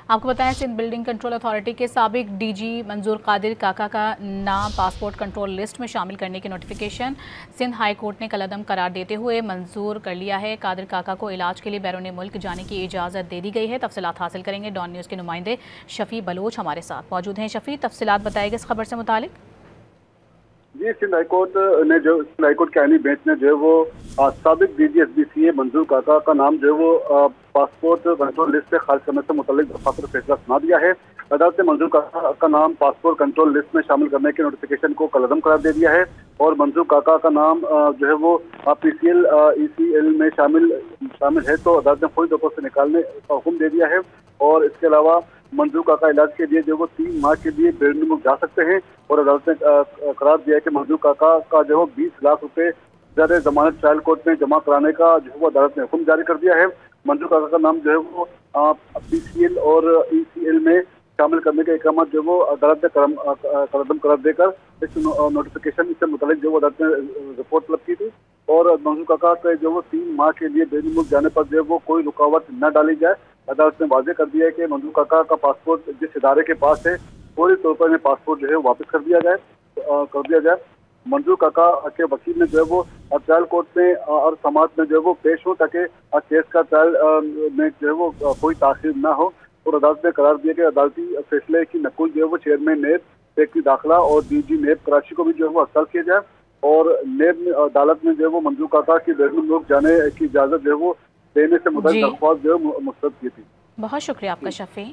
आपको बताएं, Sindh building control authority के साबिक डीजी मंजूर कादिर काका का नाम पासपोर्ट कंट्रोल लिस्ट में शामिल करने की नोटिफिकेशन सिंध हाई कोर्ट ने कलअदम करार देते हुए मंजूर कर लिया है। कादिर काका को इलाज के लिए बैरून मुल्क जाने की इजाज़त दे दी गई है। तफसीलात हासिल करेंगे। डॉन न्यूज़ के नुमाइंदे शफ़ी बलोच हमारे साथ मौजूद हैं। शफ़ी, तफसीलात बताएगा इस खबर से मुतालिक। जी, सिंध हाईकोर्ट के आईनी बेंच ने जो है वो साबिक DG SBCA मंजूर काका का नाम जो है वो पासपोर्ट कंट्रोल लिस्ट से खारिज करने से मुतालिक दरख्वास्त पर फैसला सुना दिया है। अदालत ने मंजूर काका का नाम पासपोर्ट कंट्रोल लिस्ट में शामिल करने के नोटिफिकेशन को कलअदम करार दे दिया है और मंजूर काका का नाम जो है वो PCL ECL में शामिल है, तो अदालत ने फौरी तौर से निकालने का हुक्म दे दिया है। और इसके अलावा मंजूर काका इलाज के लिए जो वो 3 माह के लिए बैरून मुल्क जा सकते हैं और अदालत ने करार दिया है कि मंजूर काका का जो है 20 लाख रुपए ज़र जमानत ट्रायल कोर्ट में जमा कराने का जो है वो अदालत ने हुक्म जारी कर दिया है। मंजूर काका का नाम जो है वो PCL और ECL में शामिल करने के इकराम जो वो अदालत ने कलअदम करार देकर इस नोटिफिकेशन से मुतालिक जो वो अदालत ने रिपोर्ट तलब की थी और मंजूर काका के जो वो 3 माह के लिए बैरून मुल्क जाने पर जो वो कोई रुकावट न डाली जाए। अदालत ने वाजे कर दिया है कि मंजूर काका का पासपोर्ट जिस इदारे के पास है फौरी तौर पर पासपोर्ट जो है वापस कर दिया जाए। मंजूर काका के वकील ने जो है वो ट्रायल कोर्ट में और समाज में जो है वो पेश हो ताकि केस का ट्रायल में जो है वो कोई ताखिर न हो। और अदालत ने करार दिया कि अदालती फैसले की नकुल जो है वो चेयरमैन नेब सेक्रेटरी दाखिला और DG नेब कराची को भी जो है वो हस्ताक्षर किया जाए और नेब अदालत में जो है वो मंजूर काका की बैरून मुल्क जाने की इजाज़त जो है वो देने से मुताबिक जी, दरख्वास्त जो है मुस्तरद की थी। बहुत शुक्रिया आपका शफ़ी।